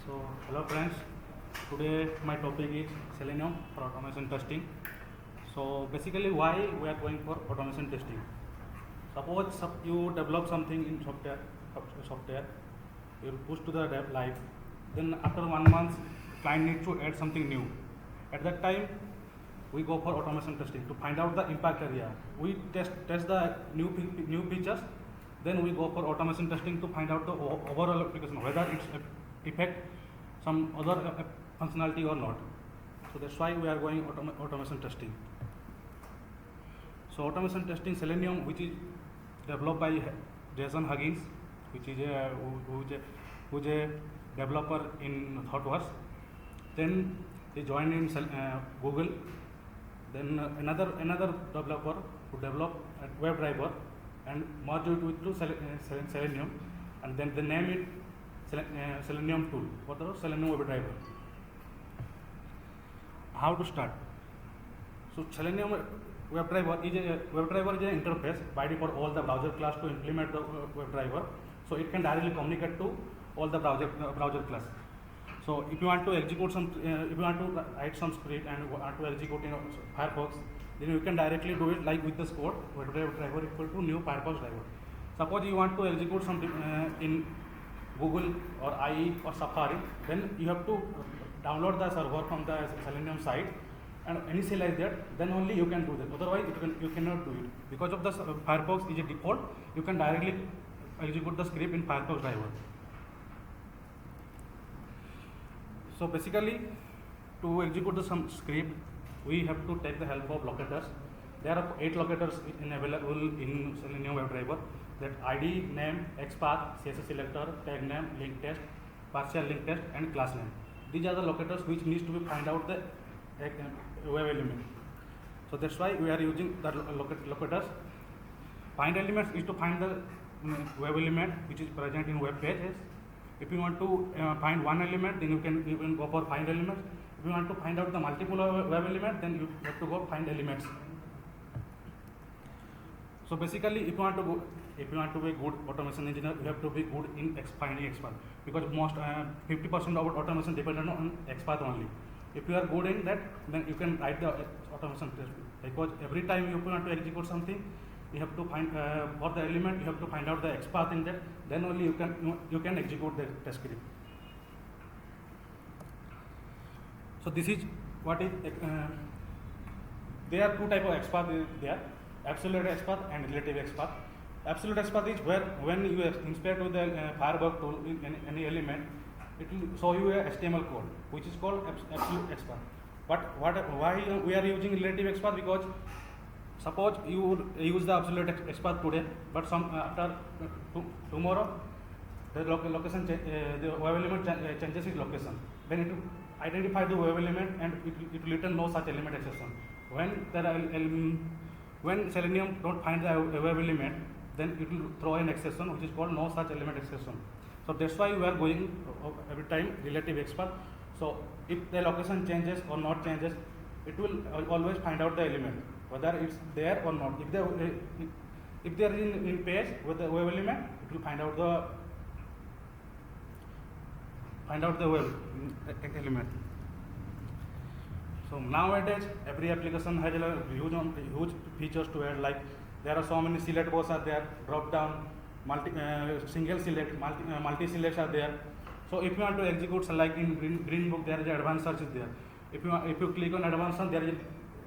So, hello friends. Today my topic is Selenium for automation testing. So, basically, why we are going for automation testing? Suppose you develop something in software, you push to the dev live. Then after 1 month, client needs to add something new. At that time, we go for automation testing to find out the impact area. We test the new features. Then we go for automation testing to find out the overall application, whether it's affect some other functionality or not. So that's why we are going automation testing. So automation testing Selenium, which is developed by Jason Huggins, which is who's a developer in ThoughtWorks. Then he joined in Google. Then another developer who developed a WebDriver and merged it with Selenium, and then they name it Selenium tool or the Selenium WebDriver. How to start? So Selenium WebDriver is an interface by default all the browser class to implement the WebDriver. So it can directly communicate to all the browser class. So if you want to execute if you want to write some script and want to execute in Firefox, then you can directly do it like with this code WebDriver equal to new Firefox driver. Suppose you want to execute something in Google or IE or Safari, then you have to download the server from the Selenium site and initialize that, then only you can do that. Otherwise, you cannot do it. Because of the Firefox is a default, you can directly execute the script in Firefox driver. So basically, to execute some script, we have to take the help of locators. There are 8 locators available in Selenium WebDriver. That ID, name, XPath, CSS selector, tag name, link test, partial link test, and class name. These are the locators which needs to be find out the web element. So that's why we are using the locators. Find elements is to find the web element which is present in web pages. If you want to find one element, then you can go for find elements. If you want to find out the multiple web element, then you have to go find elements. So basically, if you want to be good automation engineer, you have to be good in finding XPath, because most 50% of automation depends on XPath only. If you are good in that, then you can write the automation test, because every time you want to execute something, you have to find for the element, you have to find out the XPath in that, then only you can execute the test script. So this is what is there are two type of XPath there: absolute XPath and relative XPath. Absolute XPath is where when you inspect with the Firebug tool in any element, it will show you a HTML code, which is called absolute XPath. But why we are using relative XPath? Because suppose you use the absolute XPath today, but after tomorrow the location the web element changes its location. Then it will identify the web element and it will return no such element exception. When Selenium don't find the web element, then it will throw an exception which is called no such element exception. So that's why we are going every time relative XPath. So if the location changes or not changes, it will always find out the element whether it's there or not. If they are in page with the web element, it will find out the web element. So nowadays every application has a huge features to add. Like there are so many select box are there, drop down, single select, multi selects are there. So if you want to execute, like in green book, there is advanced search is there. If you click on advanced search,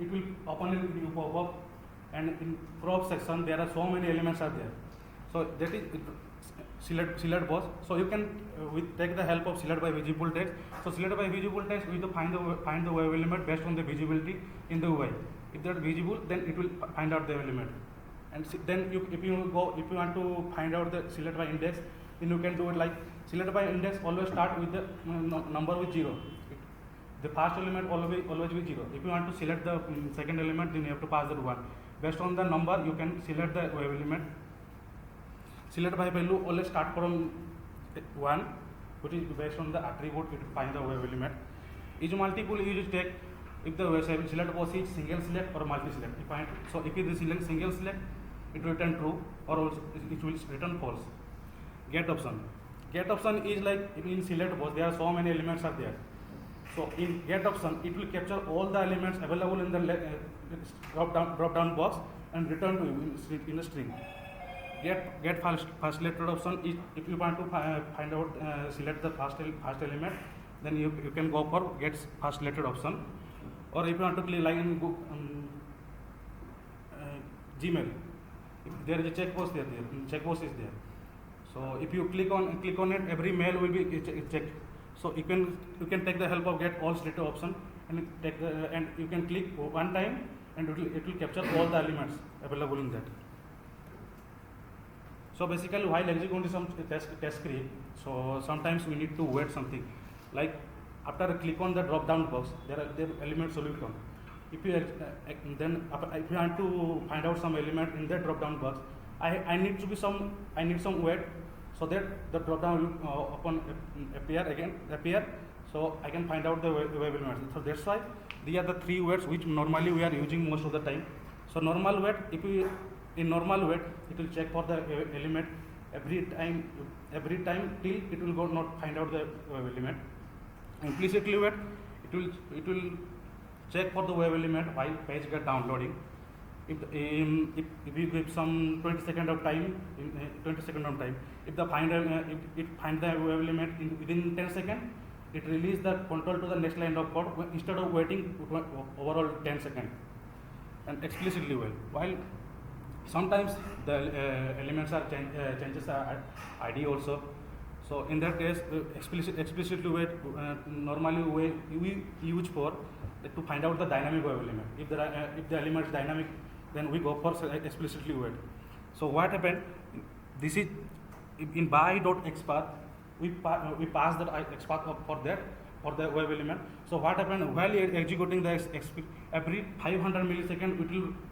it will open a new pop-up, and in crop section there are so many elements are there. So that is select box. So you can take the help of select by visible text. So select by visible text, we find the web element based on the visibility in the UI. If that visible, then it will find out the element. And then if you want to find out the select by index, then you can do it like select by index always start with the number with 0. The first element always with 0. If you want to select the second element, then you have to pass that 1. Based on the number, you can select the web element. Select by value always start from 1, which is based on the attribute it find the web element. Each multiple you just take if the select box is single select or multi select. If it is single select, it will return true, or also it will return false. Get option. get option is like in select box there are so many elements are there. So in get option it will capture all the elements available in the drop down box and return to you in a string. Get first selected option is if you want to find out select the first element, then you can go for get first selected option. Or if you want to click like in Gmail, if there is a checkbox there, checkbox is there. So if you click on it, every mail will be checked. So you can take the help of get all selected option and and you can click one time and it will capture all the elements available in that. So basically while executing some test script, so sometimes we need to wait something. Like after I click on the drop down box, there are elements will come. If you then if you want to find out some element in that drop down box, I need some wait so that the drop down will appear so I can find out the web elements. So that's why these are the three waits which normally we are using most of the time. So normal wait, in normal wait it will check for the element every time till it will not find out the web element. Implicitly wait, it will check for the web element while page get downloading. If we give some 20 seconds of time, if it find the web element within 10 seconds, it release the control to the next line of code instead of waiting overall 10 seconds. And explicitly while sometimes the elements are changes ID also. So in that case, explicitly wait normally we use for to find out the dynamic web element. If the element is dynamic, then we go for explicitly wait. So what happened? This is in by.xpath we pass that xpath for the web element. So what happened while executing the every 500 millisecond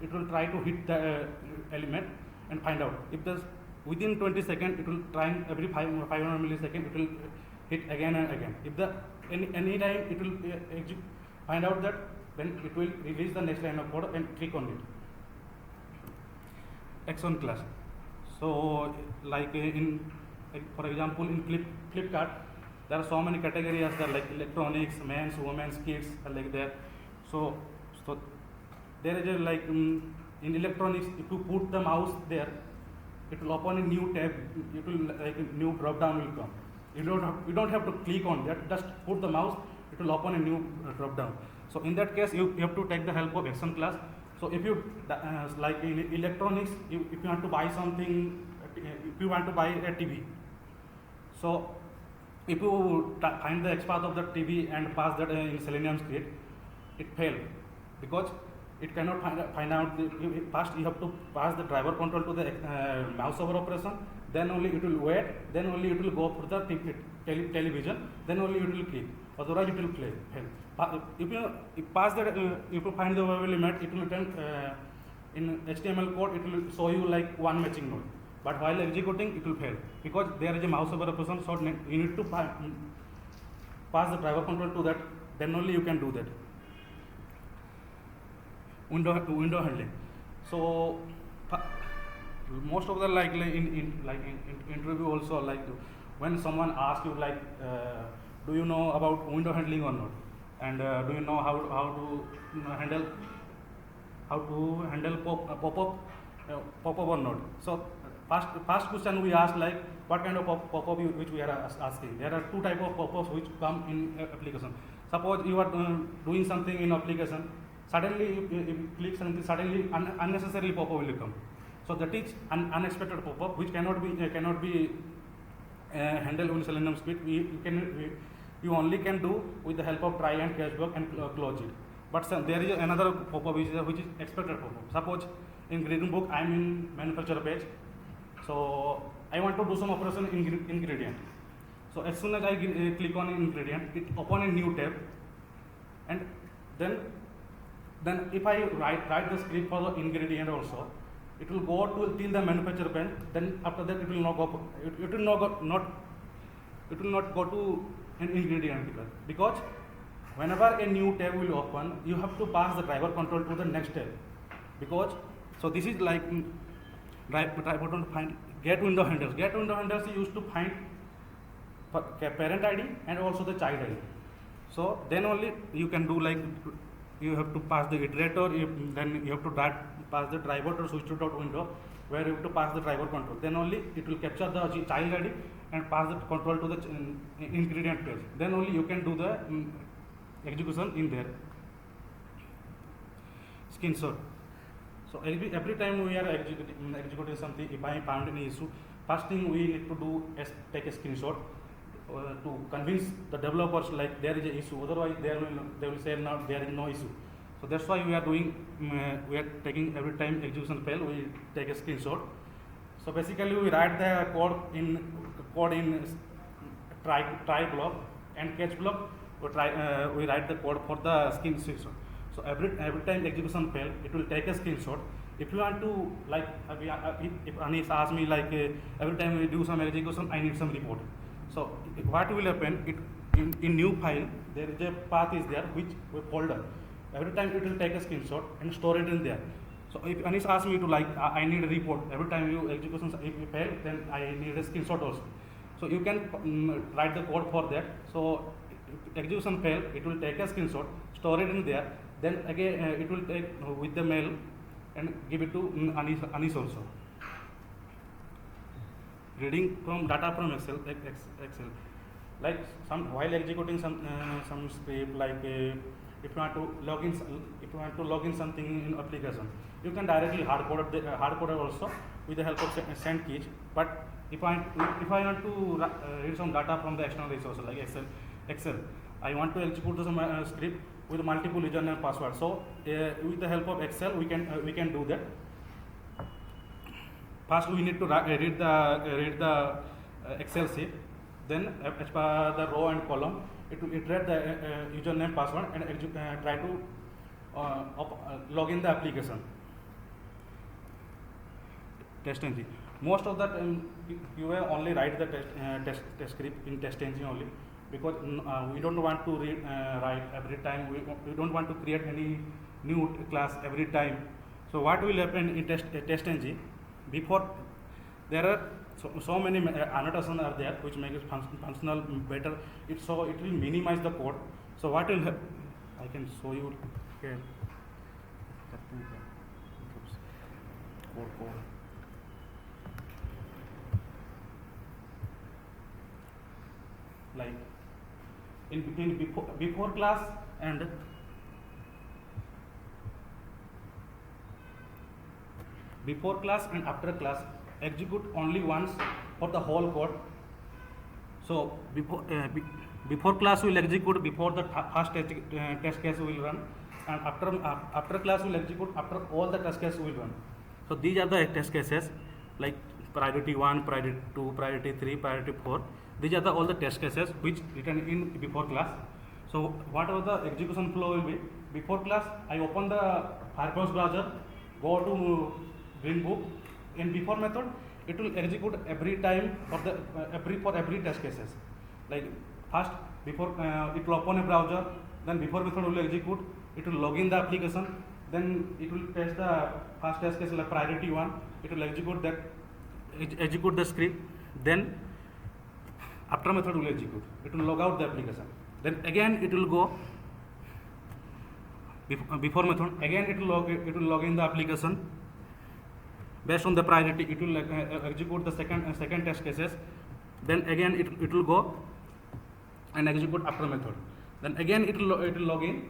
it will try to hit the element and find out. If there's within 20 seconds it will try every 500 millisecond it will hit again and again. If the any time it will find out that, then it will release the next line of code and click on it. Action class. So like for example in Flipkart there are so many categories there like electronics, men's, women's, kids like that. So there is a like in electronics, if you put the mouse there, it will open a new tab. It will like a new drop down will come. You don't have to click on that. Just put the mouse. It will open a new drop down. So in that case, you have to take the help of action class. So if you like in electronics, if you want to buy something, if you want to buy a TV, so if you find the XPath of the TV and pass that in Selenium script, it failed because it cannot find out. First, you have to pass the driver control to the mouse over operation. Then only it will wait. Then only it will go for the television. Then only it will click. Otherwise, it will fail. If you pass that, if you find the web element, it will return in HTML code. It will show you like one matching node. But while executing, it will fail because there is a mouse over operation. So you need to pass the driver control to that. Then only you can do that. Window handling. So most of the like in interview also, like when someone asks you like do you know about window handling or not, and do you know how to handle pop-up or not. So first question we ask like what kind of pop-up which we are asking. There are two type of pop-ups which come in application. Suppose you are doing something in application, suddenly if you click something, suddenly unnecessarily pop-up will come. So that is unexpected pop-up which cannot be handled in Selenium script. You only can do with the help of try and catch block and close it. But there is another pop-up which is expected pop-up. Suppose in greeting book I am in manufacturer page, so I want to do some operation in ingredient. So as soon as I click on ingredient, it open a new tab, and then if I write the script for the ingredient also, it will go till the manufacturer page. Then after that it will not go. It will not go to an ingredient because whenever a new tab will open, you have to pass the driver control to the next tab. Because so this is like try button to find get window handles. Get window handles is used to find parent ID and also the child ID. So then only you can do like, you have to pass the iterator, then you have to pass the driver or switch to dot window where you have to pass the driver control. Then only it will capture the child ID and pass the control to the ingredient page. Then only you can do the execution in there. Screenshot. So every time we are executing something, if I found any issue, first thing we need to do is take a screenshot to convince the developers like there is an issue. Otherwise, they will say no, there is no issue. So that's why we are doing. We are taking every time execution fail, we take a screenshot. So basically, we write the code in try block and catch block. We write the code for the screenshot. So every time execution fail, it will take a screenshot. If you want to like, if Anish asks me like every time we do some execution, I need some report. So what will happen? In new file there is a path is there which folder. Every time it will take a screenshot and store it in there. So if Anish asks me to like I need a report every time you execution if you fail, then I need a screenshot also. So you can write the code for that. So if execution fail, it will take a screenshot, store it in there. Then again it will take with the mail and give it to Anish also. Reading from data from Excel, like while executing some script, like if you want to log in something in application, you can directly hard code also with the help of send keys. But if I want to read some data from the external resources like Excel, I want to execute some script with multiple username and password. So with the help of Excel, we can do that. First, we need to read the Excel sheet. Then, as per the row and column, it will iterate the username, password, and try to log in the application. Test engine. Most of the time, you will only write the test script in test engine only, because we don't want to write every time. We don't want to create any new class every time. So what will happen in test engine? Before there are so many annotations are there which make it functional better. It will minimize the code. So what will happen? I can show you here. Code. Like in before class and after class, execute only once for the whole code. So before class will execute before the first test case will run, and after class will execute after all the test cases will run. So these are the test cases like priority 1, priority 2, priority 3, priority 4. These are all the test cases which written in before class. So whatever the execution flow will be, before class I open the Firefox browser, go to green book. In before method, it will execute every time for every test cases. Like first before it will open a browser, then before method will execute. It will log in the application. Then it will test the first test case like priority 1. It will execute the script. Then after method will execute. It will log out the application. Then again it will go before method. Again it will log in the application. Based on the priority, it will execute the second test cases. Then again it will go and execute after method. Then again it will log in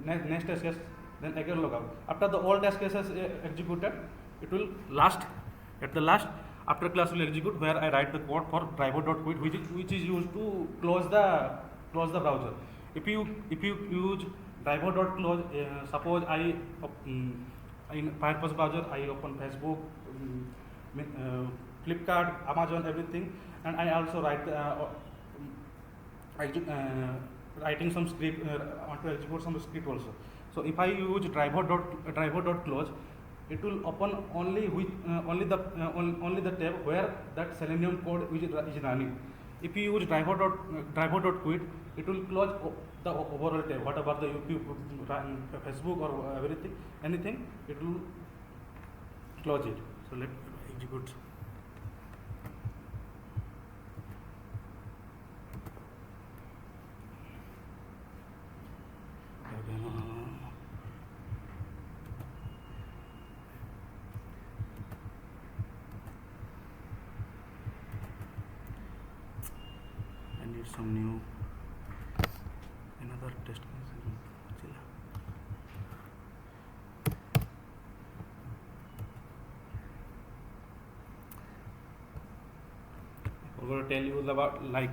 next test case. Then again log out. After the all test cases executed, it will at the last after class will execute where I write the code for driver.quit, which is used to close the browser. If you use driver.close, suppose I in Firefox browser I open Facebook, Flipkart, Amazon, everything, and I also write writing some script. Want to execute some script also. So if I use driver.close, it will open only the tab where that Selenium code is running. If you use driver.quit, it will close the overall tab, whatever the YouTube, Facebook or anything, it will close it. So let's execute. need some new another test case. I'm going to tell you about like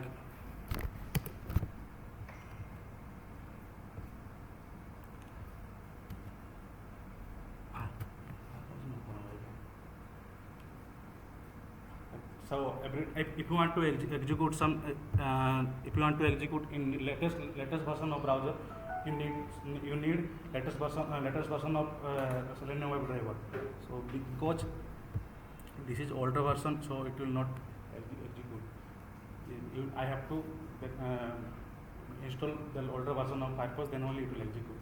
so if you want to execute some if you want to execute in latest version of browser, you need latest version of Selenium WebDriver. So because this is older version, so it will not execute. I have to install the older version of Firefox, then only it will execute.